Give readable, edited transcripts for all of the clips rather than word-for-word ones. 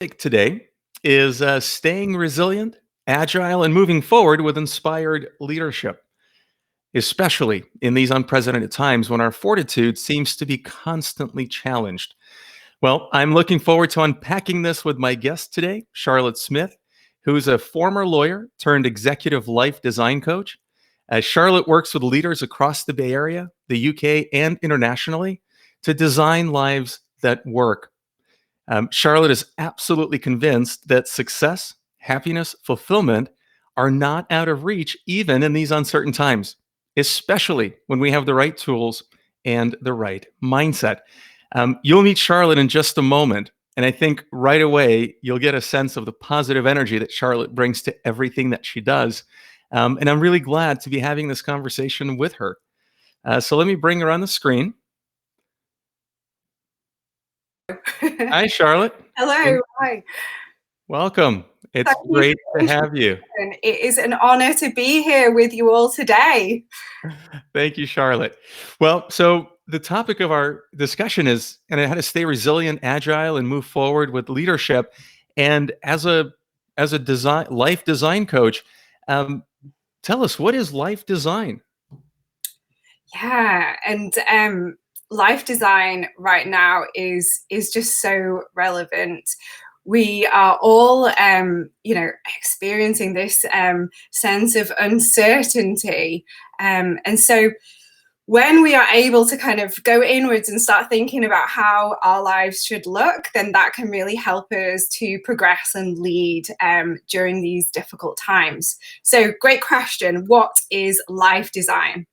Today is staying resilient, agile, and moving forward with inspired leadership, especially in these unprecedented times when our fortitude seems to be constantly challenged. Well, I'm looking forward to unpacking this with my guest today, Charlotte Smith, who's a former lawyer turned executive life design coach. Charlotte works with leaders across the Bay Area, the UK, and internationally to design lives that work. Charlotte is absolutely convinced that success, happiness, fulfillment are not out of reach, even in these uncertain times, especially when we have the right tools and the right mindset. You'll meet Charlotte in just a moment. And I think right away, you'll get a sense of the positive energy that Charlotte brings to everything that she does. And I'm really glad to be having this conversation with her. So let me bring her on the screen. Hi, Charlotte. Hello. Hi. Welcome. It's Thank you great for to the have you. introduction. It is an honor to be here with you all today. Thank you, Charlotte. Well, so the topic of our discussion is how to stay resilient, agile, and move forward with leadership. And as a design life design coach, um, tell us, what is life design? Yeah, and life design right now is just so relevant. We are all, experiencing this sense of uncertainty, and so when we are able to kind of go inwards and start thinking about how our lives should look, then that can really help us to progress and lead during these difficult times. So, great question. What is life design?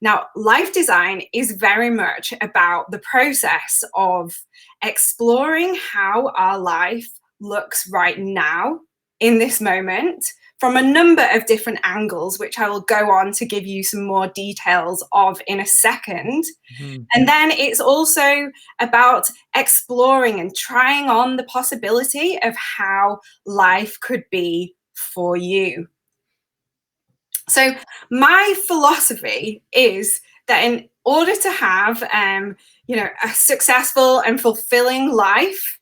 Now, life design is very much about the process of exploring how our life looks right now in this moment from a number of different angles, which I will go on to give you some more details of in a second. Mhm. And then it's also about exploring and trying on the possibility of how life could be for you. So my philosophy is that in order to have, a successful and fulfilling life,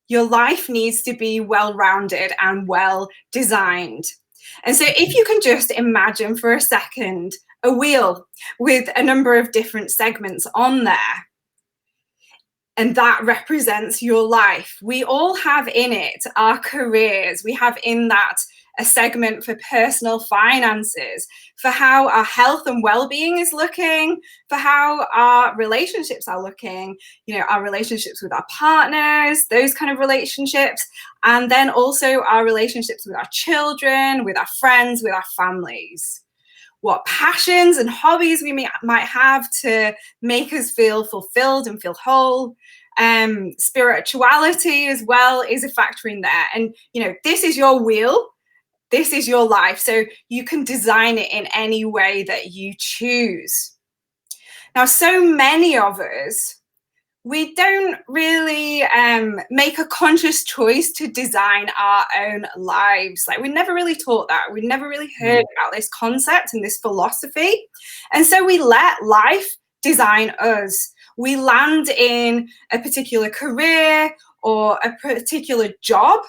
your life needs to be well-rounded and well designed. And so if you can just imagine for a second a wheel with a number of different segments on there, and that represents your life. We all have in it our careers. We have in that a segment for personal finances, for how our health and well-being is looking, for how our relationships are looking, our relationships with our partners, those kind of relationships, and then also our relationships with our children, with our friends, with our families. What passions and hobbies we might have to make us feel fulfilled and feel whole. Spirituality as well is a factor in there. And, this is your wheel. This is your life. So you can design it in any way that you choose. Now, so many of us, we don't really make a conscious choice to design our own lives. Like, we never really taught that. We never really heard about this concept and this philosophy. And so we let life design us. We land in a particular career or a particular job,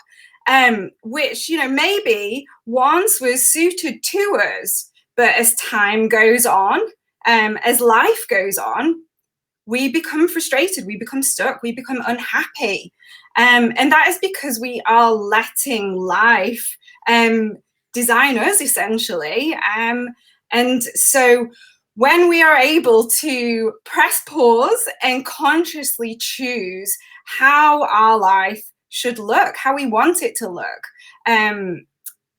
which, maybe once was suited to us. But as time goes on, as life goes on, we become frustrated, we become stuck, we become unhappy. And that is because we are letting life design us, essentially. And so when we are able to press pause and consciously choose how our life should look, how we want it to look,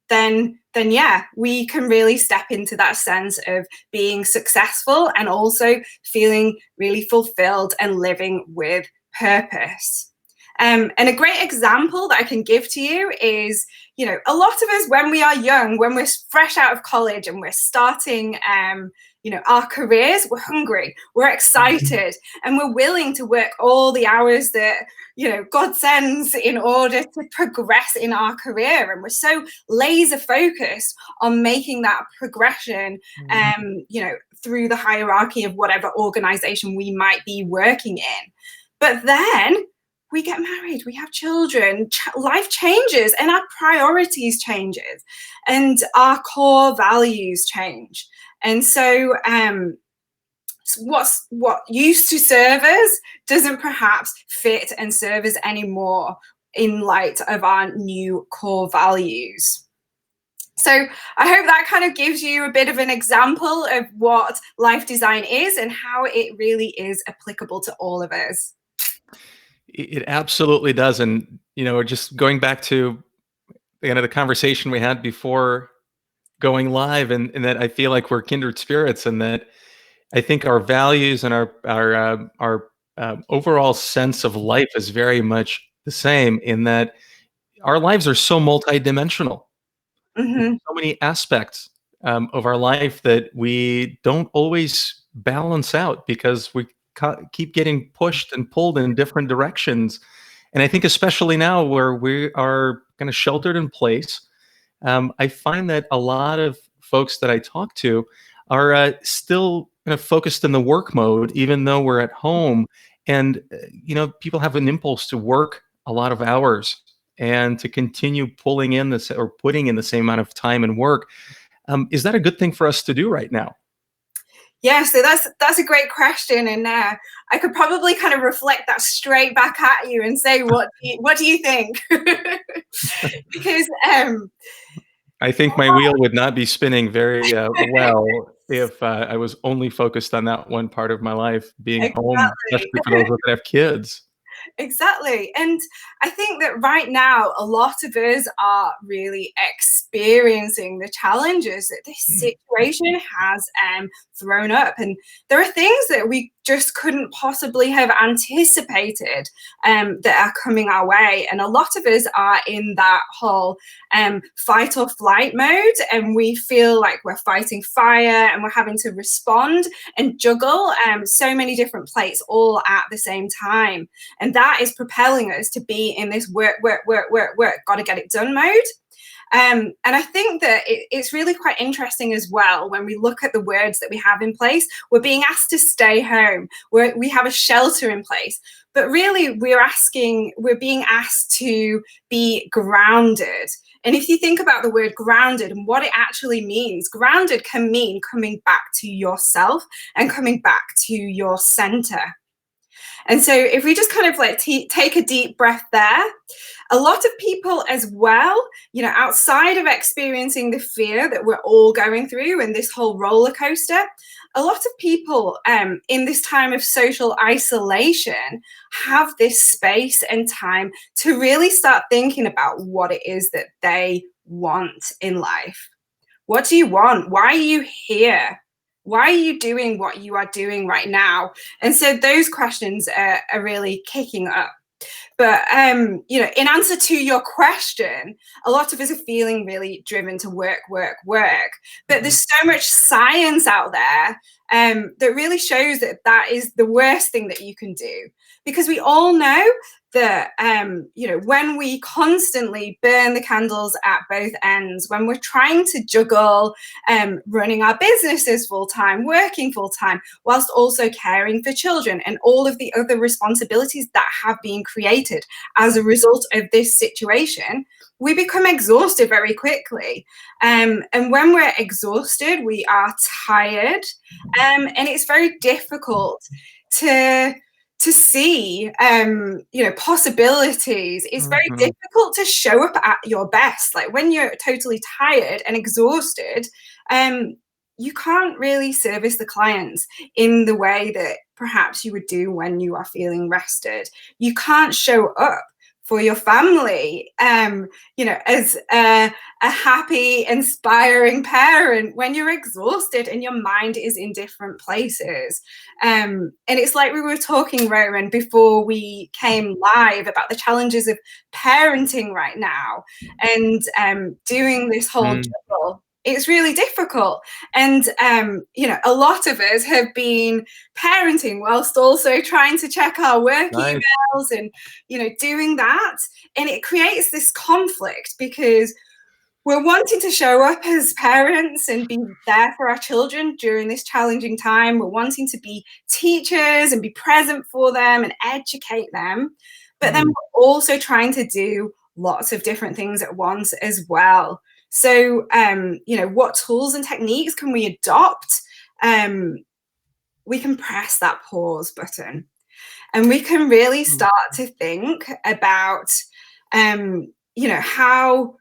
then yeah, we can really step into that sense of being successful and also feeling really fulfilled and living with purpose. And a great example that I can give to you is, a lot of us, when we are young, when we're fresh out of college and we're starting, our careers, we're hungry, we're excited, and we're willing to work all the hours that, God sends in order to progress in our career. And we're so laser focused on making that progression, through the hierarchy of whatever organization we might be working in. But then we get married, we have children, life changes, and our priorities changes, and our core values change. And so what used to serve us doesn't perhaps fit and serve us anymore in light of our new core values. So I hope that kind of gives you a bit of an example of what life design is and how it really is applicable to all of us. It absolutely does. And, just going back to the conversation we had before going live, and that I feel like we're kindred spirits, and that I think our values and our overall sense of life is very much the same, in that our lives are so multidimensional. Mm-hmm. So many aspects of our life that we don't always balance out because we keep getting pushed and pulled in different directions. And I think especially now where we are kind of sheltered in place, I find that a lot of folks that I talk to are still kind of focused in the work mode, even though we're at home. And, people have an impulse to work a lot of hours and to continue pulling in this or putting in the same amount of time and work. Is that a good thing for us to do right now? Yeah, so that's a great question, and I could probably kind of reflect that straight back at you and say, what do you think? Because I think my wheel would not be spinning very well if I was only focused on that one part of my life, being home, exactly. especially for those that have kids. Exactly. And I think that right now, a lot of us are really experiencing the challenges that this situation has thrown up. And there are things that we just couldn't possibly have anticipated that are coming our way. And a lot of us are in that whole fight or flight mode. And we feel like we're fighting fire and we're having to respond and juggle so many different plates all at the same time. And that is propelling us to be in this work, got to get it done mode. And I think that it's really quite interesting as well when we look at the words that we have in place. We're being asked to stay home. We have a shelter in place. But really, we're being asked to be grounded. And if you think about the word grounded and what it actually means, grounded can mean coming back to yourself and coming back to your center. And so if we just kind of like take a deep breath there, a lot of people as well, outside of experiencing the fear that we're all going through and this whole roller coaster, a lot of people in this time of social isolation have this space and time to really start thinking about what it is that they want in life. What do you want? Why are you here? Why are you doing what you are doing right now? And so those questions are really kicking up. But in answer to your question, a lot of us are feeling really driven to work. But Mhm. there's so much science out there that really shows that that is the worst thing that you can do, because we all know that when we constantly burn the candles at both ends, when we're trying to juggle running our businesses full time, working full time, whilst also caring for children and all of the other responsibilities that have been created as a result of this situation, we become exhausted very quickly. And when we're exhausted, we are tired, and it's very difficult to see possibilities. It's very Mhm. difficult to show up at your best. Like when you're totally tired and exhausted, you can't really service the clients in the way that perhaps you would do when you are feeling rested. You can't show up for your family, as a happy, inspiring parent when you're exhausted and your mind is in different places. And it's like we were talking, Rowan, before we came live about the challenges of parenting right now and doing this whole Mm. juggle. It's really difficult. And, a lot of us have been parenting whilst also trying to check our work Right. emails and, doing that. And it creates this conflict because we're wanting to show up as parents and be there for our children during this challenging time. We're wanting to be teachers and be present for them and educate them. but then we're also trying to do lots of different things at once as well. So, what tools and techniques can we adopt? We can press that pause button, and we can really Mm. start to think about, how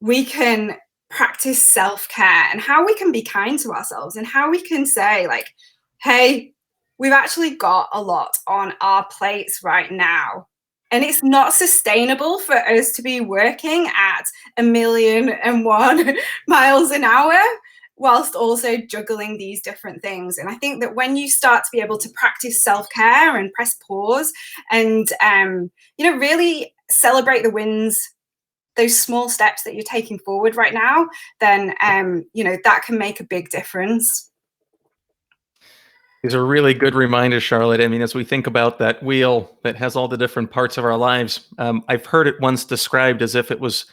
we can practice self-care and how we can be kind to ourselves and how we can say, like, hey, we've actually got a lot on our plates right now. And it's not sustainable for us to be working at 1,000,001 miles an hour whilst also juggling these different things. And I think that when you start to be able to practice self-care and press pause and, really celebrate the wins, those small steps that you're taking forward right now, then that can make a big difference. These are really good reminders, Charlotte. I mean, as we think about that wheel that has all the different parts of our lives, I've heard it once described as if it was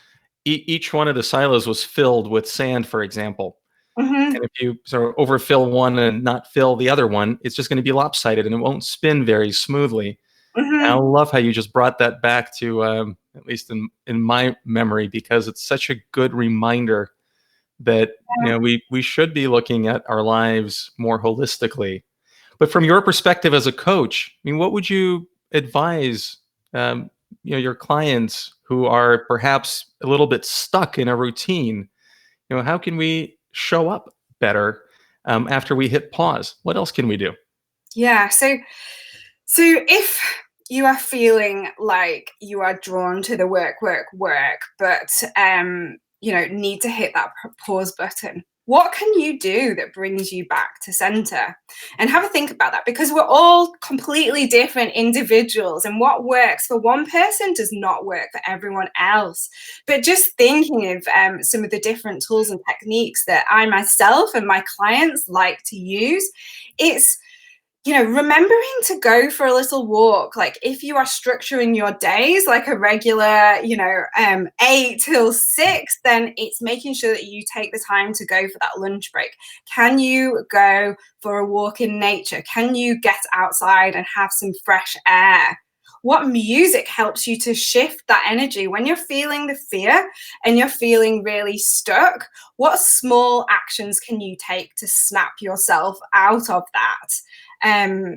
each one of the silos was filled with sand, for example. Hmm. And if you sort of overfill one and not fill the other one, it's just going to be lopsided and it won't spin very smoothly. I Hmm. love how you just brought that back to, at least in my memory, because it's such a good reminder that we should be looking at our lives more holistically. But from your perspective as a coach, I mean, what would you advise um, your clients who are perhaps a little bit stuck in a routine? How can we show up better after we hit pause? What else can we do? Yeah. So if you are feeling like you are drawn to the work, work, work, but need to hit that pause button, what can you do that brings you back to center? And have a think about that, because we're all completely different individuals, and what works for one person does not work for everyone else. But just thinking of some of the different tools and techniques that I myself and my clients like to use, it's remembering to go for a little walk. Like, if you are structuring your days like a regular, 8 till 6, then it's making sure that you take the time to go for that lunch break. Can you go for a walk in nature? Can you get outside and have some fresh air? What music helps you to shift that energy when you're feeling the fear and you're feeling really stuck? What small actions can you take to snap yourself out of that? um,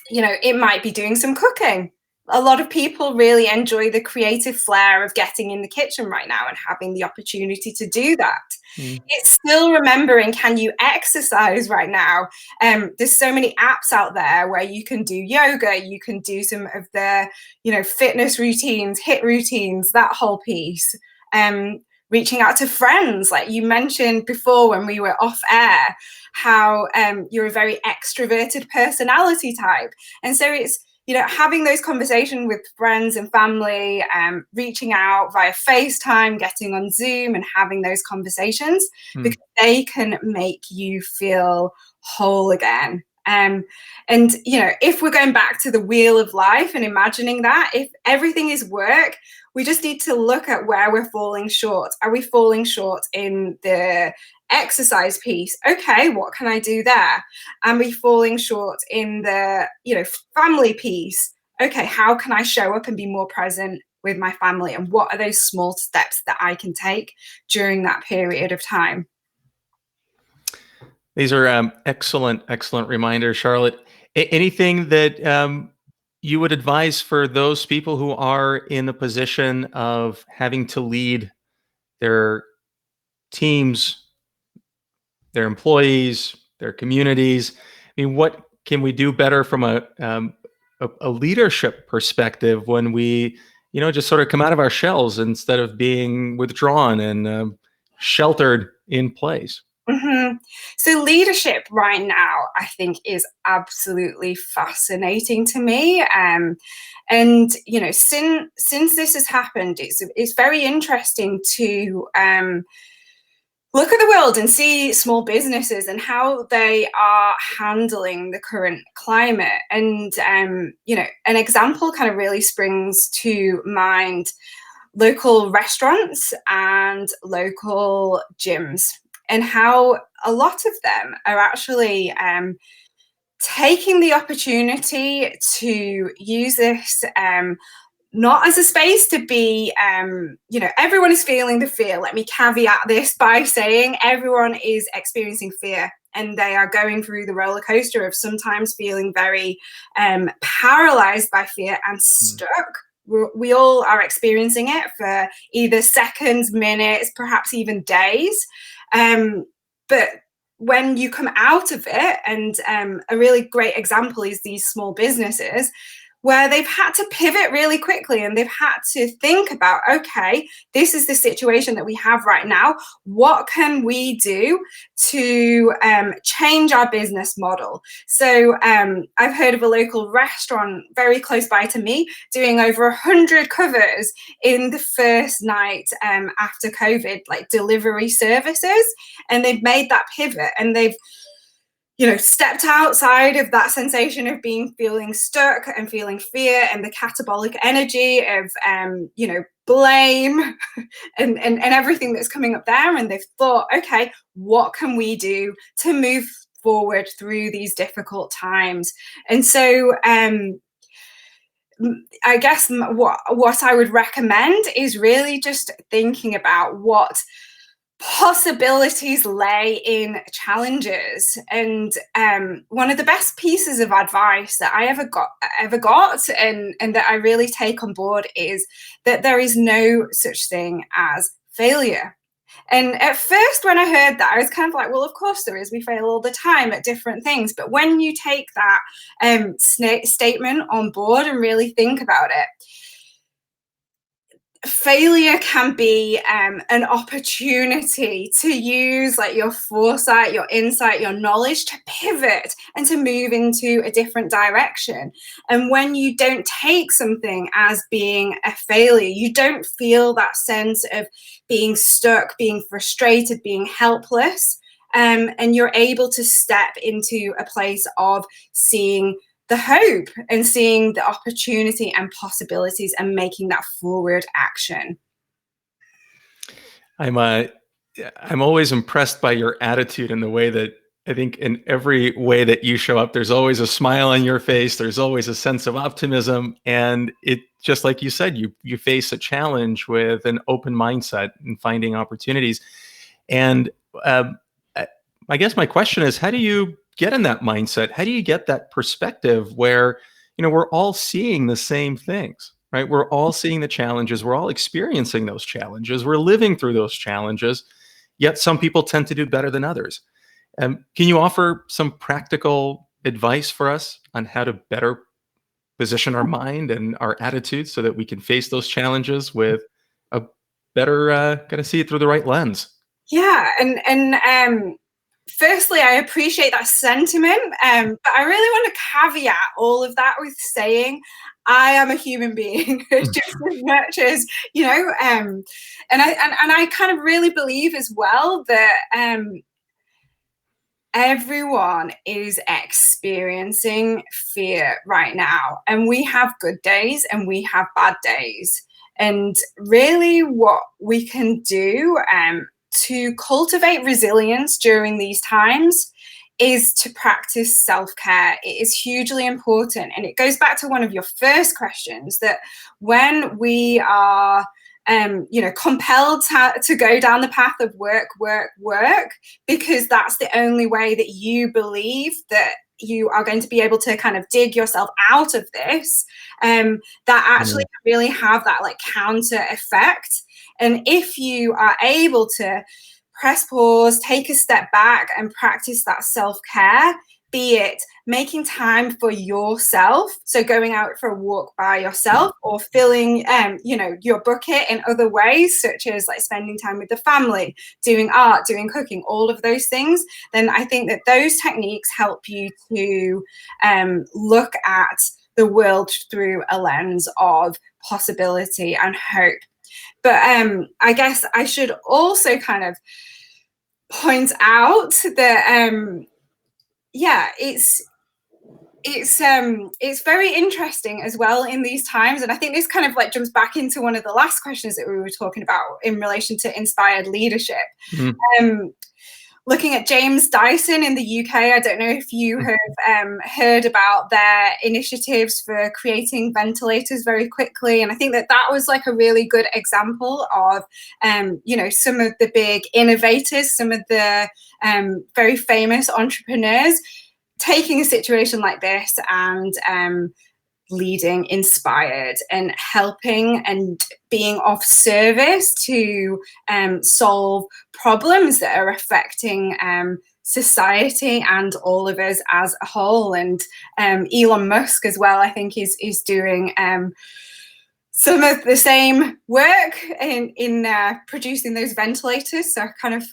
it might be doing some cooking. A lot of people really enjoy the creative flair of getting in the kitchen right now and having the opportunity to do that. Mm. It's still remembering, can you exercise right now? There's so many apps out there where you can do yoga, you can do some of the, fitness routines, hit routines, that whole piece. Reaching out to friends, like you mentioned before when we were off air, how you're a very extroverted personality type. And so it's, having those conversations with friends and family, reaching out via FaceTime, getting on Zoom and having those conversations, Mm. because they can make you feel whole again. And if we're going back to the wheel of life and imagining that, if everything is work, we just need to look at where we're falling short. Are we falling short in the exercise piece? Okay, what can I do there? Am we falling short in the family piece? Okay, how can I show up and be more present with my family? And what are those small steps that I can take during that period of time? These are excellent, excellent reminders, Charlotte. Anything that you would advise for those people who are in the position of having to lead their teams, their employees, their communities? I mean, what can we do better from a leadership perspective when we, just sort of come out of our shells instead of being withdrawn and sheltered in place? Hmm. So leadership right now, I think, is absolutely fascinating to me. And since this has happened, it's very interesting to look at the world and see small businesses and how they are handling the current climate. And an example kind of really springs to mind: local restaurants and local gyms, and how a lot of them are actually taking the opportunity to use this not as a space to be, everyone is feeling the fear. Let me caveat this by saying everyone is experiencing fear, and they are going through the roller coaster of sometimes feeling very paralyzed by fear and stuck. We all are experiencing it for either seconds, minutes, perhaps even days. But when you come out of it, and a really great example is these small businesses where they've had to pivot really quickly, and they've had to think about, okay, this is the situation that we have right now. What can we do to change our business model? So I've heard of a local restaurant very close by to me doing over 100 covers in the first night after COVID, like delivery services. And they've made that pivot, and they've stepped outside of that sensation of feeling stuck and feeling fear and the catabolic energy of, blame and everything that's coming up there. And they've thought, okay, what can we do to move forward through these difficult times? And so, I guess what I would recommend is really just thinking about what possibilities lay in challenges. And one of the best pieces of advice that I ever got and that I really take on board is that there is no such thing as failure. And at first, when I heard that, I was kind of like, well, of course there is. We fail all the time at different things. But when you take that statement on board and really think about it, failure can be an opportunity to use like your foresight, your insight, your knowledge to pivot and to move into a different direction. And when you don't take something as being a failure, you don't feel that sense of being stuck, being frustrated, being helpless. And you're able to step into a place of seeing the hope and seeing the opportunity and possibilities and making that forward action. I'm always impressed by your attitude and the way that I think in every way that you show up, there's always a smile on your face. There's always a sense of optimism, and it just like you said, you face a challenge with an open mindset and finding opportunities. And I I guess my question is, how do you get in that mindset? How do you get that perspective where, we're all seeing the same things, right? We're all seeing the challenges. We're all experiencing those challenges. We're living through those challenges. Yet some people tend to do better than others. Can you offer some practical advice for us on how to better position our mind and our attitude so that we can face those challenges with a better, kind of see it through the right lens? Yeah, and firstly, I appreciate that sentiment, but I really want to caveat all of that with saying I am a human being just as much as and I kind of really believe as well that everyone is experiencing fear right now, and we have good days and we have bad days. And really, what we can do to cultivate resilience during these times is to practice self-care. It is hugely important. And it goes back to one of your first questions, that when we are compelled to go down the path of work, because that's the only way that you believe that you are going to be able to kind of dig yourself out of this, that actually really have that like counter effect. And if you are able to press pause, take a step back and practice that self-care, be it making time for yourself, so going out for a walk by yourself, or filling your bucket in other ways, such as like spending time with the family, doing art, doing cooking, all of those things, then I think that those techniques help you to look at the world through a lens of possibility and hope. But I guess I should also kind of point out that it's very interesting as well in these times. And I think this kind of like jumps back into one of the last questions that we were talking about in relation to inspired leadership. looking at James Dyson in the UK. I don't know if you have heard about their initiatives for creating ventilators very quickly. And I think that that was like a really good example of, some of the big innovators, some of the very famous entrepreneurs taking a situation like this and leading inspired and helping and being of service to solve problems that are affecting society and all of us as a whole. And Elon Musk as well, I think is doing some of the same work in producing those ventilators. So kind of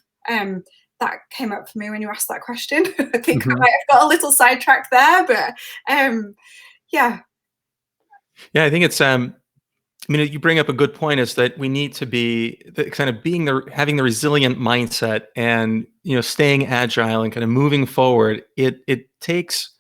that came up for me when you asked that question. I think I might have got a little sidetracked there, but yeah. Yeah, I think it's you bring up a good point, is that we need to be kind of having the resilient mindset, and staying agile and kind of moving forward. It takes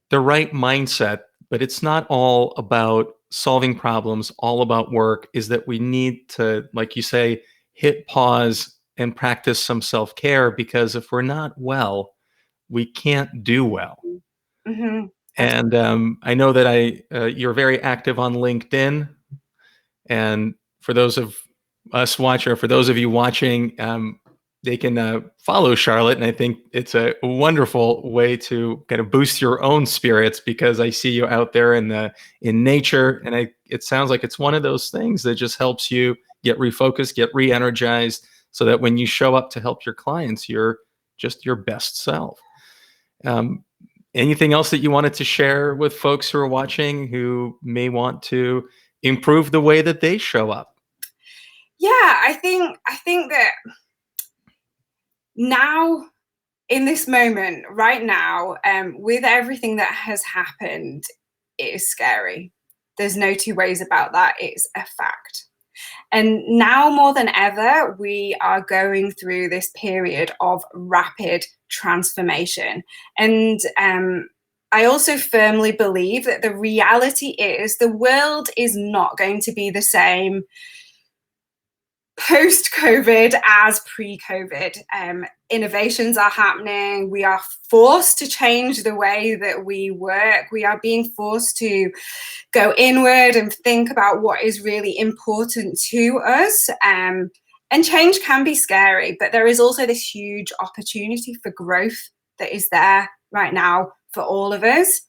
the right mindset, but it's not all about solving problems, all about work. Is that we need to, like you say, hit pause and practice some self-care, because if we're not well, we can't do well. Mm-hmm. And I know that you're very active on LinkedIn. And for those of us watching, or for those of you watching, they can follow Charlotte. And I think it's a wonderful way to kind of boost your own spirits, because I see you out there in nature. And it sounds like it's one of those things that just helps you get refocused, get re-energized, so that when you show up to help your clients, you're just your best self. Anything else that you wanted to share with folks who are watching, who may want to improve the way that they show up? Yeah, I think that now, in this moment, right now, with everything that has happened, it is scary. There's no two ways about that. It's a fact. And now more than ever, we are going through this period of rapid transformation. And I also firmly believe that the reality is the world is not going to be the same post-COVID as pre-COVID. Innovations are happening. We are forced to change the way that we work. We are being forced to go inward and think about what is really important to us. And change can be scary, but there is also this huge opportunity for growth that is there right now for all of us.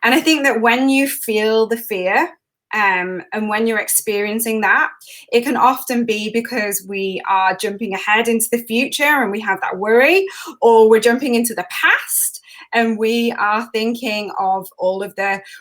And I think that when you feel the fear, and when you're experiencing that, it can often be because we are jumping ahead into the future and we have that worry, or we're jumping into the past and we are thinking of all of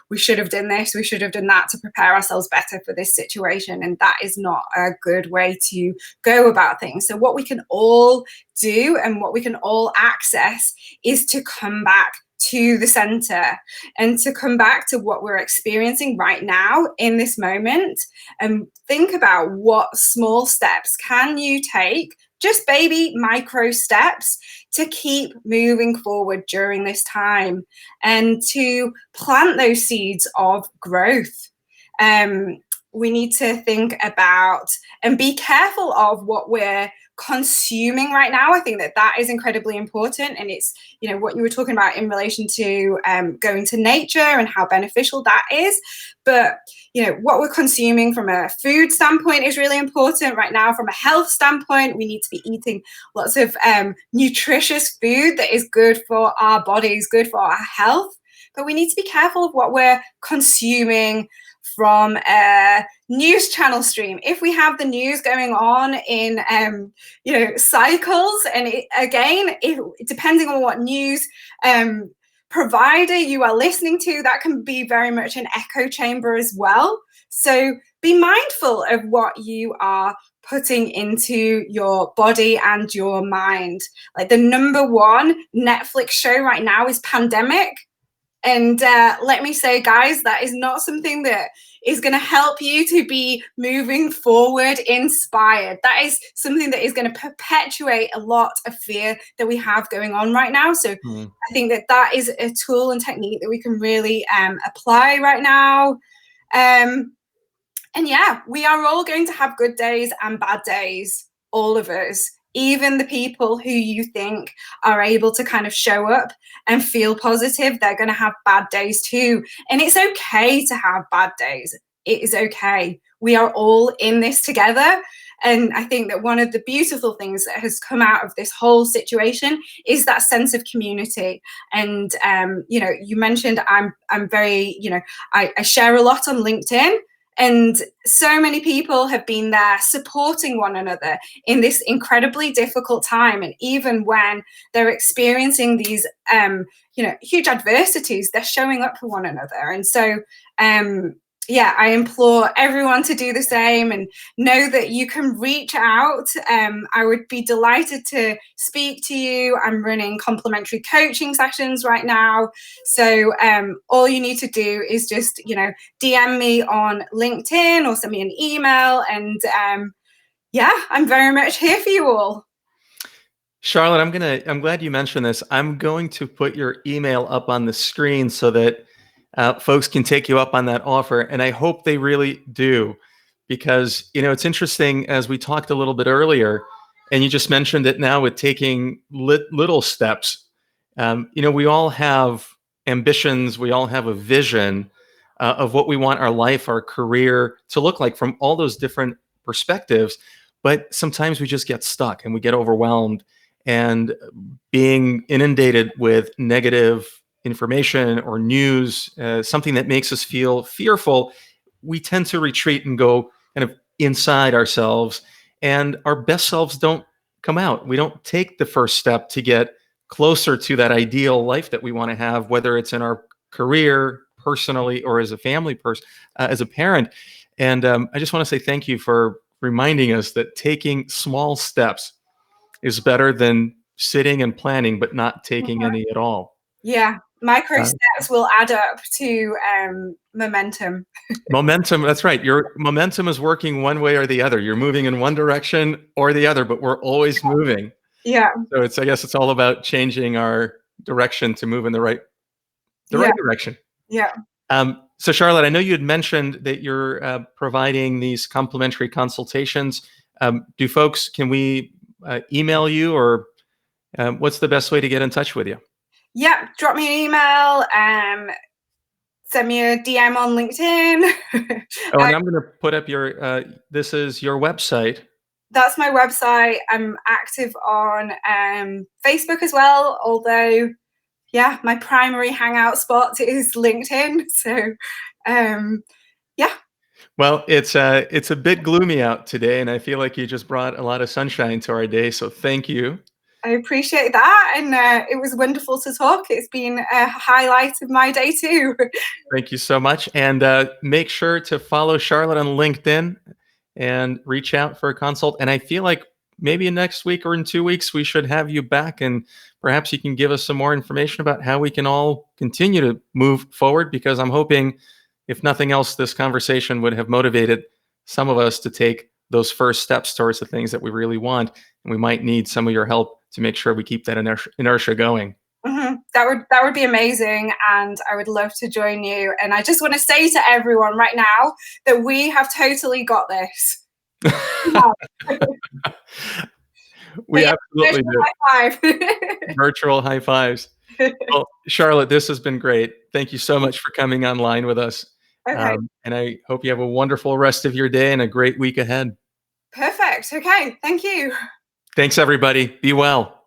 we should have done this, we should have done that to prepare ourselves better for this situation. And that is not a good way to go about things. So what we can all do and what we can all access is to come back to the center and to come back to what we're experiencing right now in this moment, and think about what small steps can you take, just baby micro steps, to keep moving forward during this time and to plant those seeds of growth. We need to think about and be careful of what we're consuming right now. I think that that is incredibly important. And it's, what you were talking about in relation to going to nature and how beneficial that is. But, what we're consuming from a food standpoint is really important right now. From a health standpoint, we need to be eating lots of nutritious food that is good for our bodies, good for our health. But we need to be careful of what we're consuming from a news channel stream. If we have the news going on in cycles, and depending on what news provider you are listening to, that can be very much an echo chamber as well. So be mindful of what you are putting into your body and your mind. Like the number one Netflix show right now is Pandemic. And let me say, guys, that is not something that is going to help you to be moving forward inspired. That is something that is going to perpetuate a lot of fear that we have going on right now. So I think that that is a tool and technique that we can really apply right now. And yeah, we are all going to have good days and bad days, all of us. even the people who you think are able to kind of show up and feel positive, they're going to have bad days too. And it's okay to have bad days. It is okay. We are all in this together. And I think that one of the beautiful things that has come out of this whole situation is that sense of community. And you mentioned I'm very, I share a lot on LinkedIn, and so many people have been there supporting one another in this incredibly difficult time. And even when they're experiencing these, huge adversities, they're showing up for one another. And so, yeah, I implore everyone to do the same and know that you can reach out. I would be delighted to speak to you. I'm running complimentary coaching sessions right now. So all you need to do is just, DM me on LinkedIn or send me an email. And yeah, I'm very much here for you all. Charlotte, I'm glad you mentioned this. I'm going to put your email up on the screen so that folks can take you up on that offer. And I hope they really do, because, it's interesting, as we talked a little bit earlier, and you just mentioned it now with taking little steps. We all have ambitions. We all have a vision of what we want our life, our career to look like from all those different perspectives. But sometimes we just get stuck and we get overwhelmed, and being inundated with negative information or news, something that makes us feel fearful, we tend to retreat and go kind of inside ourselves, and our best selves don't come out. We don't take the first step to get closer to that ideal life that we want to have, whether it's in our career, personally, or as a family person, as a parent. And I just want to say thank you for reminding us that taking small steps is better than sitting and planning but not taking any at all. Yeah, micro Uh, steps will add up to momentum. Momentum, that's right. Your momentum is working one way or the other. You're moving in one direction or the other, but we're always moving. Yeah, So I guess it's all about changing our direction to move in the right yeah, direction. yeah. So Charlotte, I know you had mentioned that you're providing these complimentary consultations. Can we email you, or what's the best way to get in touch with you? Yeah, drop me an email, send me a DM on LinkedIn. Oh, and I'm going to put up this is your website. That's my website. I'm active on Facebook as well, although, yeah, my primary hangout spot is LinkedIn. So, yeah. Well, it's a bit gloomy out today, and I feel like you just brought a lot of sunshine to our day. So thank you. I appreciate that. And it was wonderful to talk. It's been a highlight of my day too. Thank you so much. And make sure to follow Charlotte on LinkedIn and reach out for a consult. And I feel like maybe next week or in 2 weeks, we should have you back, and perhaps you can give us some more information about how we can all continue to move forward, because I'm hoping, if nothing else, this conversation would have motivated some of us to take those first steps towards the things that we really want. And we might need some of your help to make sure we keep that inertia going. Mm-hmm. That would be amazing, and I would love to join you. And I just want to say to everyone right now that we have totally got this. We Yeah, absolutely do. high five. Virtual high fives. Well, Charlotte, this has been great. Thank you so much for coming online with us. Okay, And I hope you have a wonderful rest of your day and a great week ahead. perfect. Okay, thank you. Thanks, everybody. Be well.